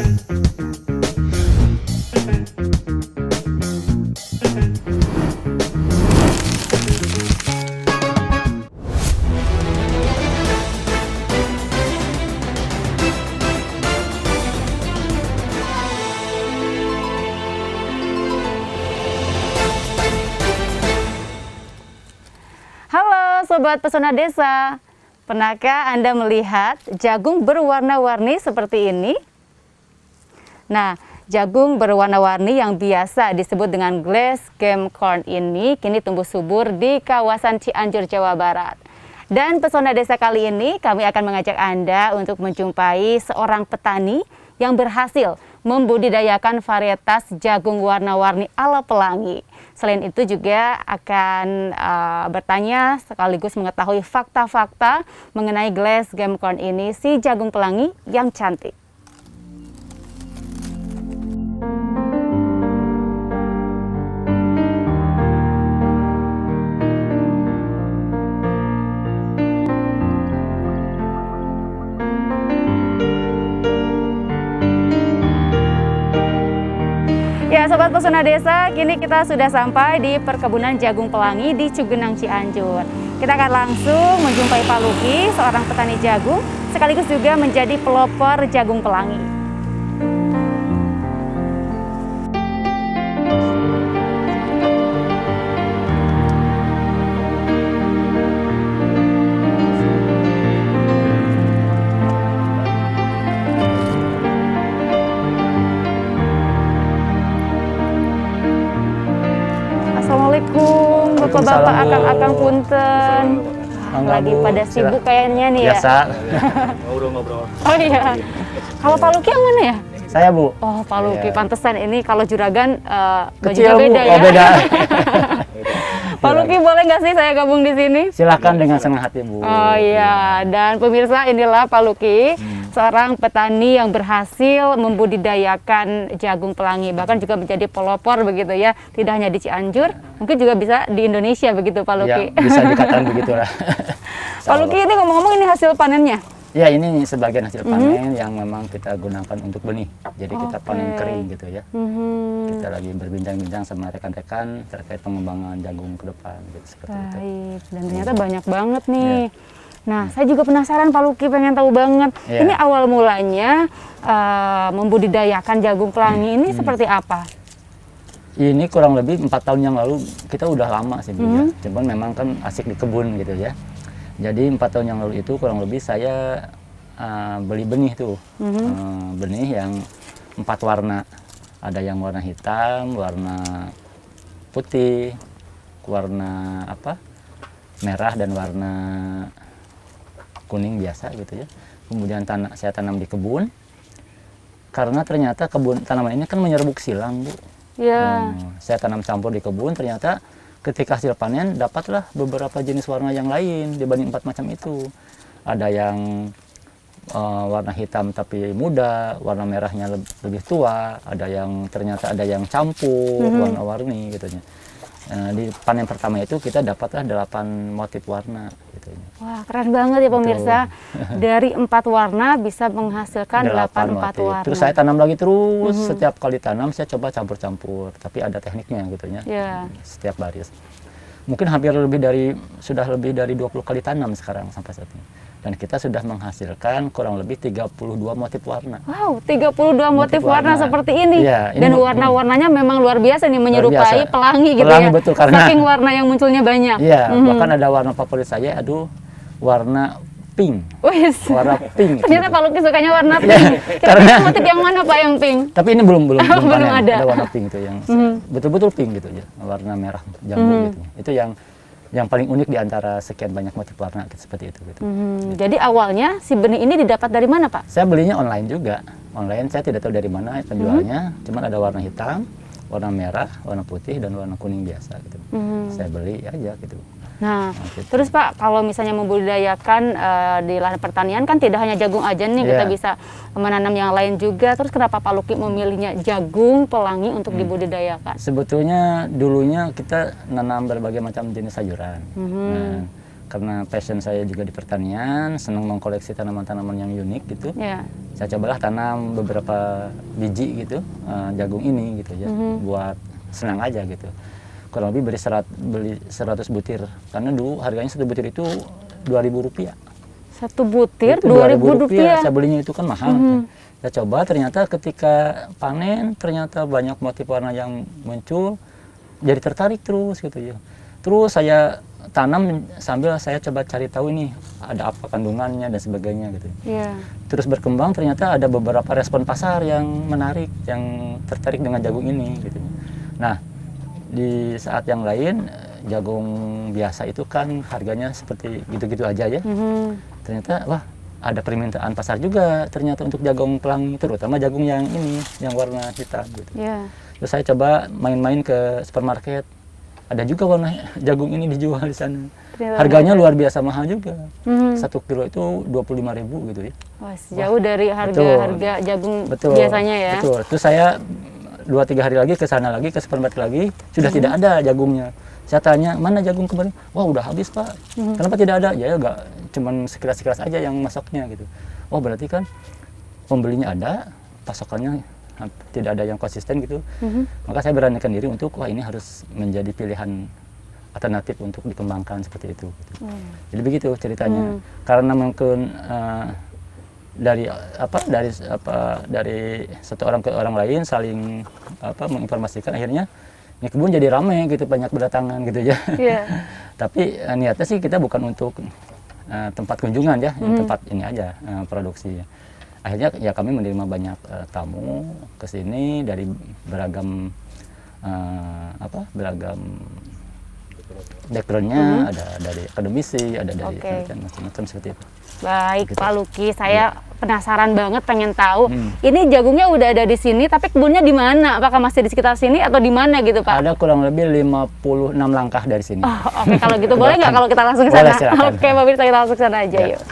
Halo Sobat Pesona Desa, pernahkah Anda melihat jagung berwarna-warni seperti ini? Nah, jagung berwarna-warni yang biasa disebut dengan glass game corn ini kini tumbuh subur di kawasan Cianjur, Jawa Barat. Dan Pesona Desa kali ini kami akan mengajak Anda untuk menjumpai seorang petani yang berhasil membudidayakan varietas jagung warna-warni ala pelangi. Selain itu juga akan bertanya sekaligus mengetahui fakta-fakta mengenai glass game corn ini, si jagung pelangi yang cantik. Ya, Sobat Pesona Desa, kini kita sudah sampai di perkebunan jagung pelangi di Cugenang, Cianjur. Kita akan langsung menjumpai Pak Luki, seorang petani jagung, sekaligus juga menjadi pelopor jagung pelangi. Assalamualaikum, Bapak-bapak, akang-akang punten. Lagi pada sibuk kayaknya nih ya. Biasa. Ngobrol-ngobrol. Oh iya. Kalau Pak Luki yang mana ya? Saya, Bu. Oh, Pak Luki, pantesan ini kalau juragan Kecil, bajunya Bu. beda ya. Oh, beda. Pak Luki, boleh nggak sih saya gabung di sini? Silahkan dengan senang hati, Bu. Oh iya, dan pemirsa, inilah Pak Luki, seorang petani yang berhasil membudidayakan jagung pelangi, bahkan juga menjadi pelopor begitu ya, tidak hanya di Cianjur, mungkin juga bisa di Indonesia begitu Pak Luki. Ya, bisa dikatakan begitulah. Pak Luki, ini ngomong-ngomong ini hasil panennya? Ya, ini sebagian hasil panen yang memang kita gunakan untuk benih. Jadi kita panen kering gitu ya. Kita lagi berbincang-bincang sama rekan-rekan terkait pengembangan jagung ke depan gitu, seperti itu. Baik, dan ternyata banyak banget nih. Nah, saya juga penasaran Pak Luki, pengen tahu banget. Ini awal mulanya membudidayakan jagung pelangi ini seperti apa? Ini kurang lebih 4 tahun yang lalu, kita udah lama sih, Bu, ya. Cuman memang kan asik di kebun gitu ya. Jadi 4 tahun yang lalu itu kurang lebih saya beli benih tuh, benih yang 4 warna. Ada yang warna hitam, warna putih, warna merah, dan warna kuning biasa gitu ya. Kemudian saya tanam di kebun, karena ternyata tanaman ini kan menyerbuk silang, Bu. Ya. Saya tanam campur di kebun, ternyata ketika hasil panen dapatlah beberapa jenis warna yang lain dibanding 4 macam itu. Ada yang warna hitam tapi muda, warna merahnya lebih tua, ternyata ada yang campur warna-warni gitu ya. Di panen pertama itu kita dapatlah 8 motif warna gitu. Wah, keren banget ya pemirsa. Dari 4 warna bisa menghasilkan 8 motif. warna. Terus saya tanam lagi terus, setiap kali tanam saya coba campur-campur, tapi ada tekniknya gitu ya. Setiap baris. Mungkin sudah lebih dari 20 kali tanam sekarang sampai saat ini. Dan kita sudah menghasilkan kurang lebih 32 motif warna. Wow, 32 motif warna seperti ini. Ya, dan warna-warnanya memang luar biasa nih, menyerupai pelangi gitu pelangi, ya. Betul, karena saking warna yang munculnya banyak. Iya, bahkan ada warna favorit saya, warna pink. Warna pink. Ternyata Pak Luki sukanya warna pink. Karena motif yang mana Pak yang pink? Tapi ini belum belum ada. Ada warna pink itu yang betul-betul pink gitu ya, warna merah jambu gitu. Itu yang paling unik di antara sekian banyak motif warna seperti itu gitu. Jadi awalnya si benih ini didapat dari mana, Pak? Saya belinya online juga. Online, saya tidak tahu dari mana penjualnya. Cuman ada warna hitam, warna merah, warna putih, dan warna kuning biasa gitu. Saya beli aja gitu. Nah, terus Pak, kalau misalnya membudidayakan di lahan pertanian kan tidak hanya jagung aja nih, kita bisa menanam yang lain juga. Terus kenapa Pak Luki memilihnya jagung pelangi untuk dibudidayakan? Sebetulnya dulunya kita nanam berbagai macam jenis sayuran. Nah, karena passion saya juga di pertanian, senang mengkoleksi tanaman-tanaman yang unik gitu. Ya. Saya cobalah tanam beberapa biji gitu, jagung ini gitu ya, buat senang aja gitu. Kurang lebih beli 100 butir, karena dulu harganya 1 butir itu Rp2.000. 1 butir Itu Rp2.000. Saya belinya itu kan mahal. Saya coba, ternyata ketika panen ternyata banyak motif warna yang muncul, jadi tertarik terus gitu ya. Terus saya tanam sambil saya coba cari tahu ini ada apa kandungannya dan sebagainya gitu. Iya. Terus berkembang, ternyata ada beberapa respon pasar yang menarik, yang tertarik dengan jagung ini gitu. Nah, di saat yang lain jagung biasa itu kan harganya seperti gitu-gitu aja ya. Ternyata wah, ada permintaan pasar juga ternyata untuk jagung pelangi, terutama jagung yang ini, yang warna hitam gitu. Iya. Terus saya coba main-main ke supermarket, ada juga warna jagung ini dijual di sana. Harganya luar biasa mahal juga. 1 kilo itu Rp25.000 gitu ya. Wah, jauh dari harga jagung biasanya ya. Betul. Terus saya 2-3 hari lagi ke sana lagi, ke supermarket lagi, sudah tidak ada jagungnya. Saya tanya, mana jagung kemarin? Wah, udah habis, Pak. Kenapa tidak ada? Ya, enggak, cuman sekilas-sekilas aja yang masaknya gitu. Oh, berarti kan pembelinya ada, pasokannya tidak ada yang konsisten gitu. Maka saya beranikan diri untuk, wah, ini harus menjadi pilihan alternatif untuk dikembangkan seperti itu. Gitu. Jadi begitu ceritanya. Karena mungkin dari satu orang ke orang lain saling menginformasikan, akhirnya ini kebun jadi ramai gitu, banyak berdatangan gitu ya. Yeah. Tapi niatnya sih kita bukan untuk tempat kunjungan ya, tempat ini aja produksi. Akhirnya ya kami menerima banyak tamu ke sini dari beragam backgroundnya, ada dari akademisi, ada dari macam-macam seperti itu. Baik, gitu. Pak Luki, saya penasaran banget, pengen tahu. Ini jagungnya udah ada di sini, tapi kebunnya di mana? Apakah masih di sekitar sini atau di mana gitu, Pak? Ada kurang lebih 56 langkah dari sini. Oh, oke, kalau gitu boleh nggak kalau kita langsung ke sana? Oke, Pak Birsa, kita langsung ke sana aja, yuk.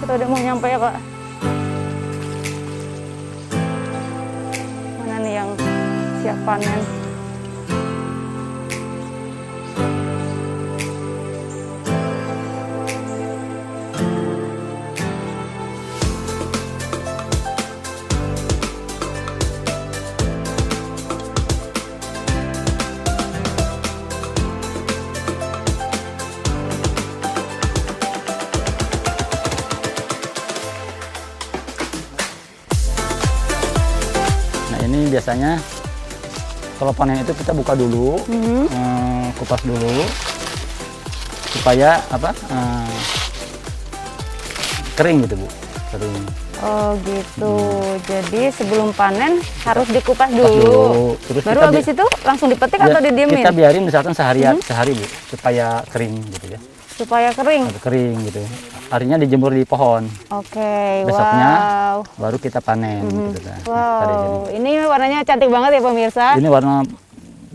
Kita udah mau nyampe ya, Pak. Mana nih yang siap panen? Ini biasanya kalau panen itu kita buka dulu, kupas dulu supaya kering gitu, Bu. Kering. Oh gitu. Jadi sebelum panen harus dikupas dulu. Terus baru habis itu langsung dipetik atau didiemin? Kita biarin misalkan sehari, Bu, supaya kering gitu ya. Supaya kering? Kering gitu. Harinya dijemur di pohon. Oke, besoknya wow. Baru kita panen. Gitu kan. Wow, ini warnanya cantik banget ya pemirsa. Ini warna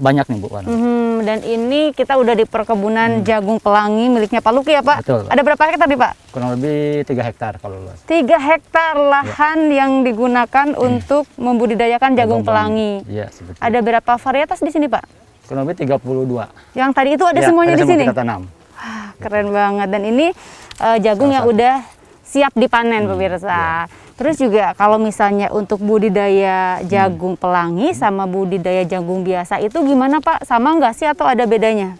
banyak nih Bu warna. Dan ini kita udah di perkebunan jagung pelangi miliknya Pak Luki ya Pak? Betul, Pak. Ada berapa hektar nih Pak? Kurang lebih 3 hektar kalau luas. 3 hektar lahan yang digunakan untuk membudidayakan jagung pelangi. Iya, seperti itu. Ada berapa varietas di sini Pak? Kurang lebih 32. Yang tadi itu ada Ya, semuanya ada di semua sini? kita tanam. Keren banget. Dan ini jagung yang udah siap dipanen pemirsa. Terus juga kalau misalnya untuk budidaya jagung pelangi sama budidaya jagung biasa itu gimana Pak? Sama nggak sih atau ada bedanya?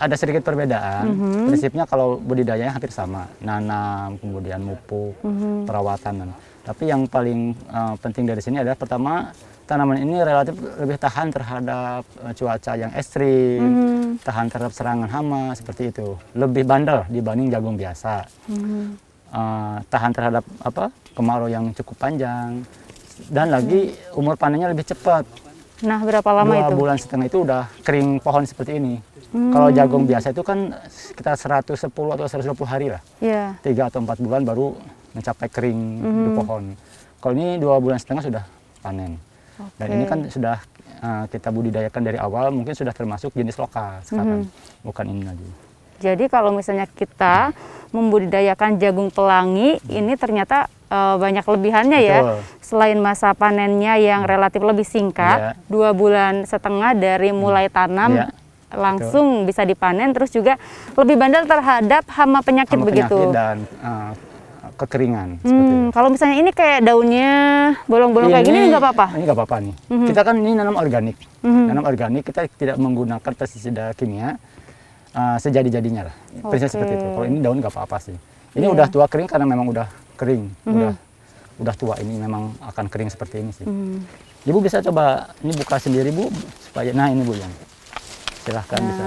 Ada sedikit perbedaan. Prinsipnya kalau budidayanya hampir sama, nanam, kemudian mupuk, perawatan. Tapi yang paling penting dari sini adalah pertama tanaman ini relatif lebih tahan terhadap cuaca yang ekstrim, tahan terhadap serangan hama seperti itu. Lebih bandel dibanding jagung biasa. Tahan terhadap kemarau yang cukup panjang, dan lagi umur panennya lebih cepat. Nah, berapa lama 2,5 itu? bulan itu udah kering pohon seperti ini. Kalau jagung biasa itu kan sekitar 110 atau 120 hari lah. Iya. 3 atau 4 bulan baru mencapai kering di pohon. Kalau ini 2,5 bulan sudah panen. Dan ini kan sudah kita budidayakan dari awal, mungkin sudah termasuk jenis lokal sekarang, bukan ini lagi. Jadi kalau misalnya kita membudidayakan jagung pelangi, ini ternyata banyak kelebihannya ya. Betul. Selain masa panennya yang relatif lebih singkat, 2,5 bulan dari mulai tanam langsung bisa dipanen, terus juga lebih bandel terhadap hama penyakit begitu. Dan kekeringan. Seperti itu. Kalau misalnya ini kayak daunnya bolong-bolong kayak gini nggak apa-apa? Ini nggak apa-apa nih. Kita kan ini nanam organik. Nanam organik kita tidak menggunakan pestisida kimia. Sejadi-jadinya lah, prinsip seperti itu. Kalau ini daun nggak apa-apa sih. Ini udah tua kering karena memang udah kering, udah tua, ini memang akan kering seperti ini sih. Ibu bisa coba ini buka sendiri Bu, supaya ini Bu yang silahkan bisa.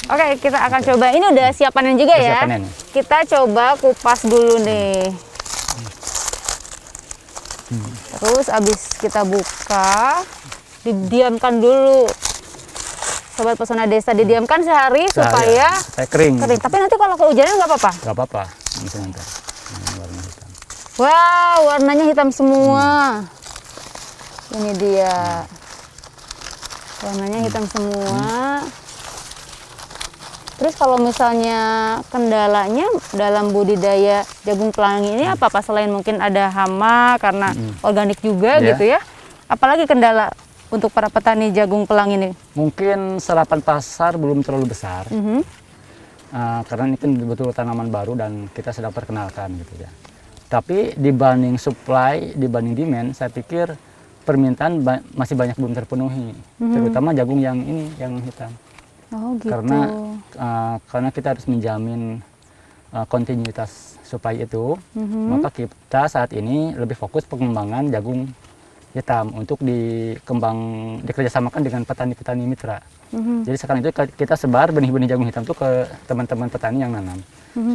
Oke, kita akan coba. Ini udah siap panen juga ya. Siap panen. Kita coba kupas dulu nih. Terus abis kita buka, didiamkan dulu. Sobat Pesona Desa, didiamkan sehari supaya kering. Tapi nanti kalau kehujanan nggak apa-apa? Nggak apa-apa. Nanti. Warna hitam. Wow, warnanya hitam semua. Ini dia. Warnanya hitam semua. Terus kalau misalnya kendalanya dalam budidaya jagung pelangi ini apa Pak? Selain mungkin ada hama karena organik juga gitu ya. Apalagi kendala untuk para petani jagung pelangi ini? Mungkin serapan pasar belum terlalu besar, karena ini kan betul tanaman baru dan kita sedang perkenalkan gitu ya. Tapi dibanding supply, dibanding demand, saya pikir permintaan masih banyak belum terpenuhi, terutama jagung yang ini, yang hitam. Oh gitu. Karena kita harus menjamin kontinuitas supply itu, maka kita saat ini lebih fokus pengembangan jagung hitam untuk dikerjasamakan dengan petani-petani mitra. Jadi sekarang itu kita sebar benih-benih jagung hitam itu ke teman-teman petani yang nanam,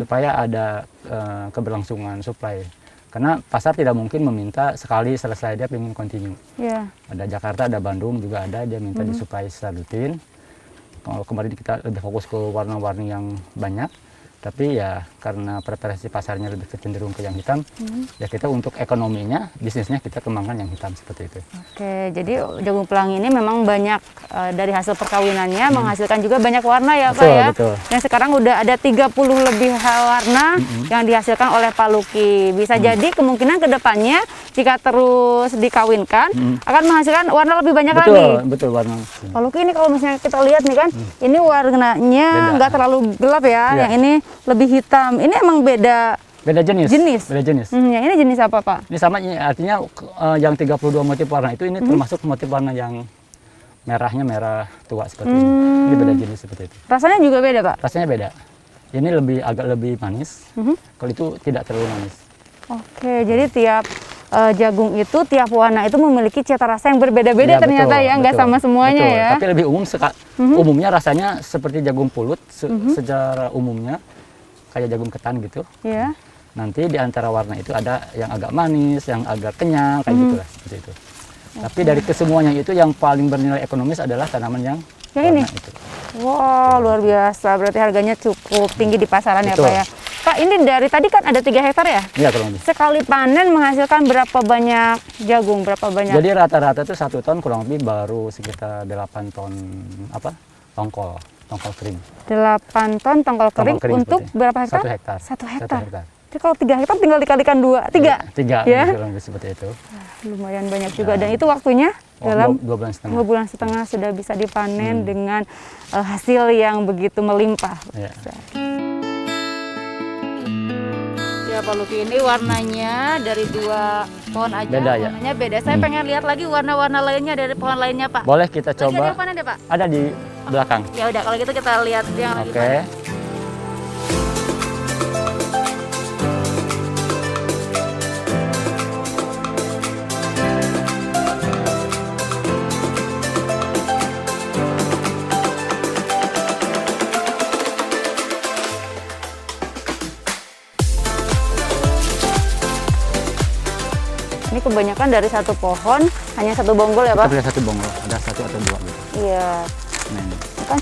supaya ada keberlangsungan supply. Karena pasar tidak mungkin meminta sekali selesai, dia ingin kontinu. Ada Jakarta, ada Bandung juga ada, dia minta disuplai secara rutin. Kalau kemarin kita lebih fokus ke warna-warni yang banyak, tapi ya karena preferensi pasarnya lebih cenderung ke yang hitam, ya kita untuk ekonominya, bisnisnya kita kembangkan yang hitam seperti itu. Oke, jadi jagung pelangi ini memang banyak dari hasil perkawinannya menghasilkan juga banyak warna ya Pak ya. Betul. Dan sekarang udah ada 30 lebih warna yang dihasilkan oleh Pak Luki. Bisa jadi kemungkinan kedepannya jika terus dikawinkan akan menghasilkan warna lebih banyak lagi. Betul warna. Pak Luki ini kalau misalnya kita lihat nih kan, ini warnanya nggak terlalu gelap ya, yang ini lebih hitam. Ini emang beda jenis. Beda jenis. Yang ini jenis apa Pak? Ini sama, artinya yang 32 motif warna itu ini termasuk motif warna yang merahnya merah tua seperti ini. Ini beda jenis seperti itu. Rasanya juga beda Pak? Rasanya beda. Ini agak lebih manis. Kalau itu tidak terlalu manis. Oke, jadi tiap jagung itu, tiap warna itu memiliki cita rasa yang berbeda-beda ternyata ya, nggak sama semuanya ya. Tapi lebih umum, umumnya rasanya seperti jagung pulut secara umumnya, kayak jagung ketan gitu. Iya. Nanti di antara warna itu ada yang agak manis, yang agak kenyal, kayak gitulah seperti itu. Tapi dari kesemuanya itu yang paling bernilai ekonomis adalah tanaman yang ini. Itu. Wow, luar biasa. Berarti harganya cukup tinggi di pasaran ya Pak ya. Pak, ini dari tadi kan ada 3 hektar ya? Iya, kurang lebih. Sekali panen menghasilkan berapa banyak jagung, berapa banyak? Jadi rata-rata itu 1 ton kurang lebih baru sekitar 8 ton tongkol kering. 8 ton tongkol kering, untuk berapa hektar? 1 hektar. 1 hektar. 1 hektar. Jadi kalau 3 hektar tinggal dikalikan 2, 3? 3, ya? kurang lebih seperti itu. Lumayan banyak juga, dan itu waktunya dalam 2 bulan setengah. 2 bulan setengah sudah bisa dipanen dengan hasil yang begitu melimpah. Ya. Ya Pak Luki, ini warnanya dari 2 pohon aja, Beda, ya? warnanya beda. Saya pengen lihat lagi warna-warna lainnya dari pohon lainnya, Pak. Boleh kita Lagi ada coba. yang panen deh, Pak? Ada di belakang. Ya udah, kalau gitu kita lihat yang lagi Oke. panen. Ini kebanyakan dari 1 pohon, hanya 1 bonggol ya, Kita Pak? pilih 1 bonggol, ada 1 atau 2 gitu. Iya. Nah, ini. Kan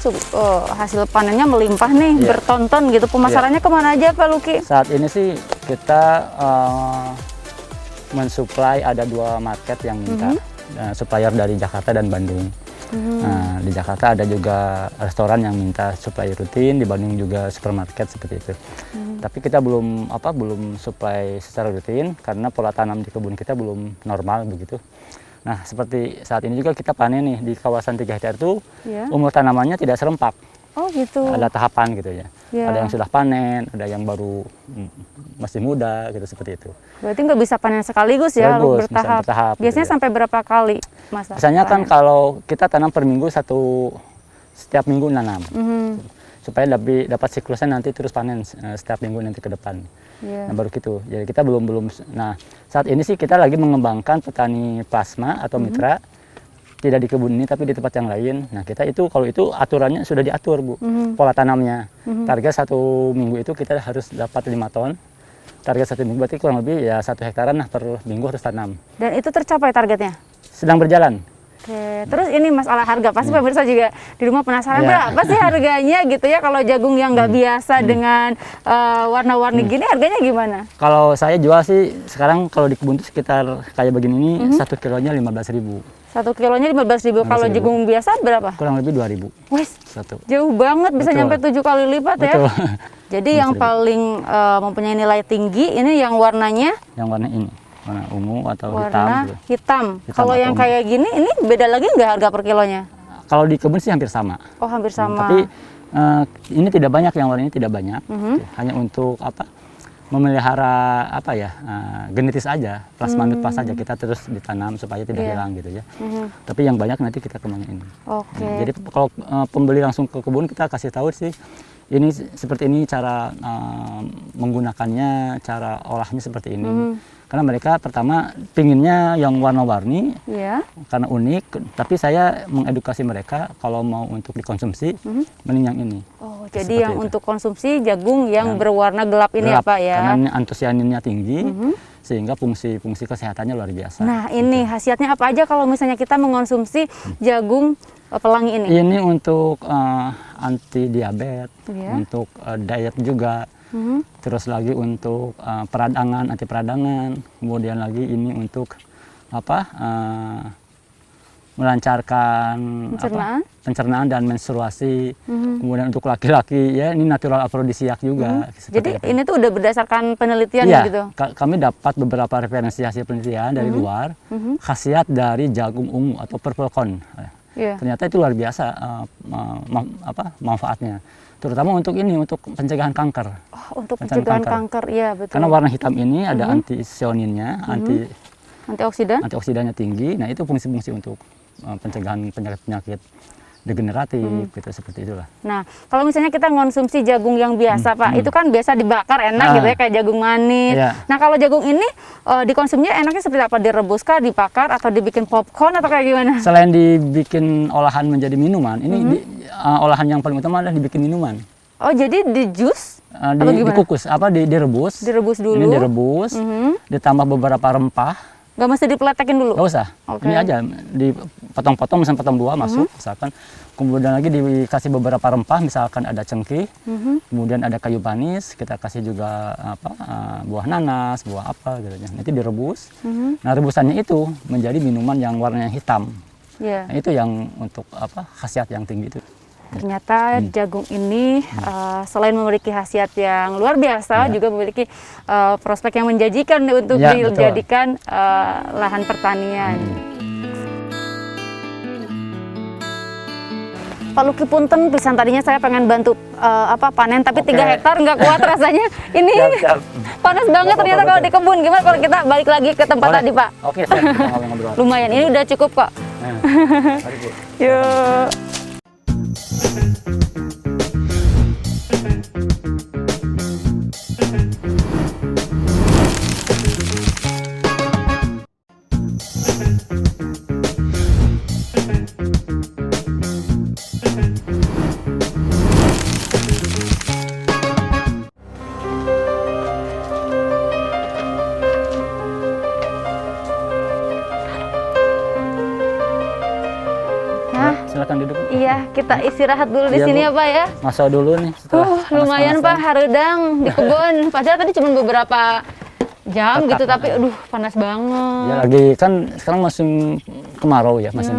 hasil panennya melimpah nih, Iya. bertonton gitu. Pemasarannya kemana aja, Pak Luki? Saat ini sih kita mensuplai, ada 2 market yang minta supplier dari Jakarta dan Bandung. Nah, di Jakarta ada juga restoran yang minta supply rutin, di Bandung juga supermarket seperti itu. Tapi kita belum supply secara rutin karena pola tanam di kebun kita belum normal begitu. Nah, seperti saat ini juga kita panen nih di kawasan 3 hektar itu, Ya. umur tanamannya tidak serempak. Oh gitu. Ada tahapan gitu ya. Ya. Ada yang sudah panen, ada yang baru masih muda gitu, seperti itu. Berarti nggak bisa panen sekaligus ya, harus Sekaligus, bisa bertahap. bertahap, gitu Biasanya ya. sampai berapa kali masa? Biasanya kan panen? kalau kita tanam per minggu setiap minggu nanam. Mhm. Supaya dapat siklusnya nanti terus panen setiap minggu nanti ke depan. Iya. Nah, baru gitu. Jadi kita belum. Nah, saat ini sih kita lagi mengembangkan petani plasma atau mitra, tidak di kebun ini tapi di tempat yang lain. Nah, kita itu kalau itu aturannya sudah diatur, Bu. Pola tanamnya. Target 1 minggu itu kita harus dapat 5 ton. Target 1 minggu berarti kurang lebih ya 1 hektaran lah per minggu harus tanam. Dan itu tercapai targetnya? Sedang berjalan. Oke, terus ini masalah harga, pasti pemirsa juga di rumah penasaran Ya. berapa sih harganya gitu ya, kalau jagung yang nggak biasa dengan warna-warni gini, harganya gimana? Kalau saya jual sih sekarang kalau di kebun itu sekitar kayak begini ini 1 kilonya 15.000. 1 kilonya 15.000, kalau 15.000. jagung biasa berapa? Kurang lebih 2.000. Wes, Satu. jauh banget, bisa Betul. nyampe 7 kali lipat ya. Betul. Jadi yang paling mempunyai nilai tinggi ini yang warnanya Yang warna ini, warna ungu atau hitam. warna Gitu. hitam. Hitam Kalau atau yang ungu. kayak gini, ini beda lagi nggak harga per kilonya? Kalau di kebun sih hampir sama. Oh, hampir sama. Tapi ini tidak banyak, yang warna ini tidak banyak. Hanya untuk memelihara genetis aja, plasma nutpas saja kita terus ditanam supaya tidak Iya. hilang gitu ya. Tapi yang banyak nanti kita kembangin ini. Oke. Jadi kalau pembeli langsung ke kebun kita kasih tahu sih ini seperti ini cara menggunakannya, cara olahnya seperti ini. Karena mereka pertama pinginnya yang warna-warni Iya. karena unik, tapi saya mengedukasi mereka kalau mau untuk dikonsumsi mending yang ini. Oh, Seperti jadi yang itu. untuk konsumsi jagung yang berwarna gelap ini ya Gelap, Pak ya. Karena ini antosianinnya tinggi sehingga fungsi kesehatannya luar biasa. Nah, ini khasiatnya apa aja kalau misalnya kita mengonsumsi jagung pelangi ini? Ini untuk anti diabetes, Iya. untuk diet juga. Terus lagi untuk anti peradangan, kemudian lagi ini untuk melancarkan Pencernaan? pencernaan dan menstruasi. Kemudian untuk laki-laki ya ini natural afrodisiak juga. Jadi Seperti itu. ini tuh udah berdasarkan penelitian Iya, gitu? kami dapat beberapa referensi hasil penelitian dari luar, khasiat dari jagung ungu atau purple corn. Iya. Ternyata itu luar biasa manfaatnya. Terutama untuk pencegahan kanker. Oh, untuk Pencegahan pencegahan kanker, iya betul. Karena warna hitam ini ada antisioninnya, Antioksidan? antioksidannya tinggi. Nah, itu fungsi-fungsi untuk pencegahan penyakit-penyakit degeneratif gitu, seperti itulah. Nah, kalau misalnya kita ngonsumsi jagung yang biasa Pak, itu kan biasa dibakar enak Ah. gitu ya, kayak jagung manis. Iya. Nah, kalau jagung ini dikonsumsinya enaknya seperti apa? Direbus kah, dibakar, atau dibikin popcorn atau kayak gimana? Selain dibikin olahan menjadi minuman, ini olahan yang paling utama adalah dibikin minuman. Oh, jadi di jus? Atau gimana? Dikukus, direbus. Direbus dulu? Ini direbus, ditambah beberapa rempah. Nggak mesti dipeletekin dulu? Nggak usah. Oke. Ini aja dipotong-potong, misalnya potong 2 masuk, misalkan. Kemudian lagi dikasih beberapa rempah, misalkan ada cengkeh, kemudian ada kayu manis, kita kasih juga buah nanas, buah apa gitu ya. Nanti direbus. Nah, rebusannya itu menjadi minuman yang warnanya hitam. Iya. Nah, itu yang untuk khasiat yang tinggi itu. Ternyata jagung ini selain memiliki khasiat yang luar biasa, juga memiliki prospek yang menjanjikan untuk Ya, dijadikan lahan pertanian. Pak Luki punten pisan, tadinya saya pengen bantu panen, tapi 3 hektar nggak kuat rasanya. Ini Siap. panas banget ternyata kalau di kebun. Gimana kalau kita balik lagi ke tempat Boleh. tadi, Pak? Oke, siap. Kita ngobrol-ngobrol. Lumayan, ini udah cukup kok. Nah, mari, Bu. Yuk. Silakan duduk. Iya, kita istirahat dulu di Iya, sini Bu. ya, Pak ya. Masa dulu nih setelah Lumayan Pak, harudang di kebun. Padahal tadi cuma beberapa jam Tetap, gitu, tapi aduh panas banget. Ya lagi kan sekarang musim kemarau ya, masih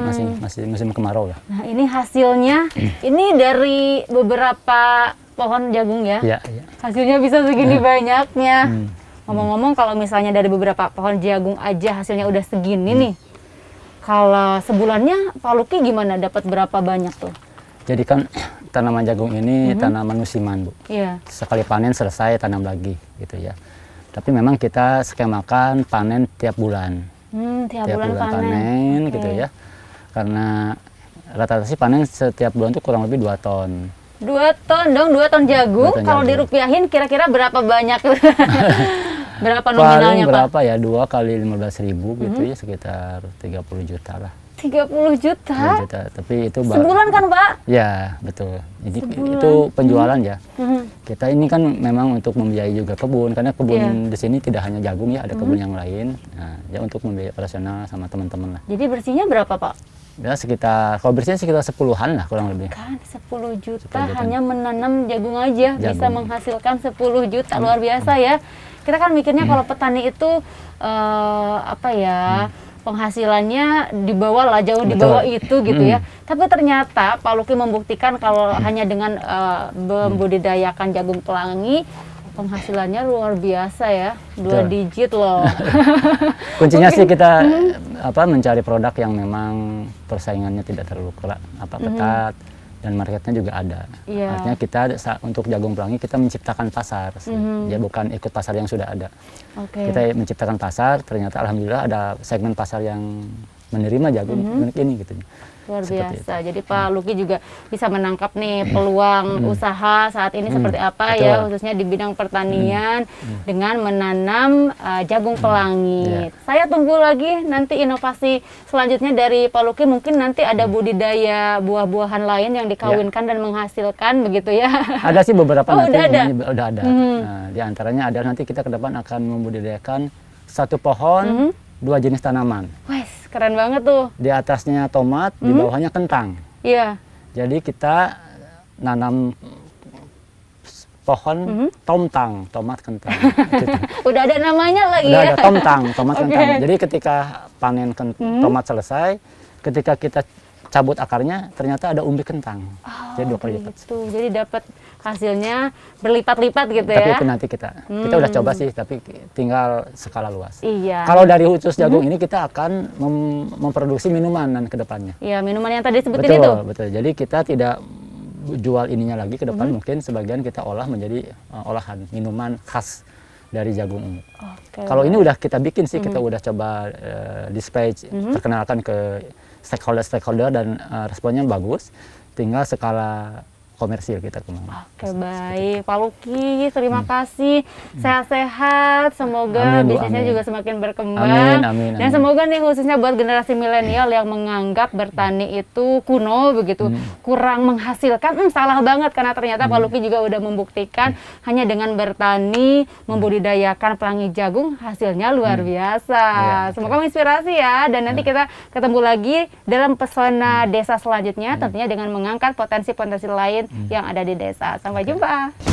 musim kemarau ya. Nah, ini hasilnya, ini dari beberapa pohon jagung ya. Iya, iya. Hasilnya bisa segini banyaknya. Ngomong-ngomong, kalau misalnya dari beberapa pohon jagung aja hasilnya udah segini nih. Kalau sebulannya Pak Luki gimana, dapat berapa banyak tuh? Jadi kan tanaman jagung ini tanaman musiman, Bu. Iya. Sekali panen selesai tanam lagi gitu ya. Tapi memang kita skemakan panen tiap bulan. Tiap Tiap bulan panen gitu ya. Karena rata-rata sih panen setiap bulan tuh kurang lebih 2 ton. 2 ton dong, 2 ton jagung. 2 ton Kalau jagung. dirupiahin kira-kira berapa banyak? Berapa Paling nominalnya Pak? berapa ya, 2 kali 15.000 gitu ya, sekitar 30 juta lah. 30 juta? 30 juta. Tapi itu Sebulan kan Pak? Ya, betul. Jadi itu penjualan ya. Kita ini kan memang untuk membiayai juga kebun, karena kebun di sini tidak hanya jagung ya, ada kebun yang lain. Nah, ya untuk membiayai operasional sama teman-teman lah. Jadi bersihnya berapa Pak? Ya sekitar, kalau bersihnya sekitar 10-an lah kurang lebih. Kan 10 juta 10 juta. hanya menanam jagung aja bisa Jagung. menghasilkan 10 juta, luar biasa ya. Kita kan mikirnya kalau petani itu penghasilannya di bawah lah, jauh di bawah itu gitu ya. Tapi ternyata Pak Luki membuktikan kalau hanya dengan membudidayakan jagung pelangi, penghasilannya luar biasa ya, 2 digit loh. Kuncinya sih kita mencari produk yang memang persaingannya tidak terlalu ketat dan marketnya juga ada. Iya. Artinya kita untuk jagung pelangi kita menciptakan pasar, ya bukan ikut pasar yang sudah ada. Oke. Kita menciptakan pasar, ternyata alhamdulillah ada segmen pasar yang menerima jagung ini gitu. Luar Seperti biasa. Jadi Pak Luki juga bisa menangkap nih peluang usaha saat ini seperti apa ya, Betul. khususnya di bidang pertanian dengan menanam jagung pelangi. Iya. Saya tunggu lagi nanti inovasi selanjutnya dari Pak Luki, mungkin nanti ada budidaya buah-buahan lain yang dikawinkan dan menghasilkan begitu ya. Ada sih beberapa Oh, nanti udah ada? udah ada. Nah, di antaranya ada nanti kita ke depan akan membudidayakan 1 pohon 2 jenis tanaman. Wes, keren banget tuh. Di atasnya tomat, di bawahnya kentang. Iya. Jadi kita nanam pohon tomtang, tomat kentang. Gitu. Udah ada namanya lagi Udah ya. ada tomtang, tomat Oke. kentang. Jadi ketika panen tomat selesai, ketika kita cabut akarnya, ternyata ada umbi kentang. Jadi 2 kali lipat. Gitu. Jadi dapat hasilnya berlipat-lipat gitu Tapi ya. itu nanti kita udah coba sih, tapi tinggal skala luas. Iya. Kalau dari khusus jagung ini kita akan memproduksi minuman ke depannya. Iya, minuman yang tadi disebutin Betul, itu. betul. Jadi kita tidak jual ininya lagi ke depan, mungkin sebagian kita olah menjadi olahan minuman khas dari jagung ungu. Oke. Kalau ini udah kita bikin sih, kita udah coba display, perkenalkan ke stakeholder dan responnya bagus. Tinggal skala komersil kita kembangin. Oke, baik. Pak Luki, terima kasih. Sehat-sehat. Semoga Amin, Bu, bisnisnya amin. juga semakin berkembang. Amin, amin, Dan amin. semoga nih khususnya buat generasi milenial yang menganggap bertani itu kuno begitu, kurang menghasilkan. Salah banget, karena ternyata Pak Luki juga udah membuktikan hanya dengan bertani, membudidayakan pelangi jagung, hasilnya luar biasa. Iya, Semoga menginspirasi ya. Dan nanti kita ketemu lagi dalam pesona desa selanjutnya, tentunya dengan mengangkat potensi-potensi lain yang ada di desa. Sampai jumpa.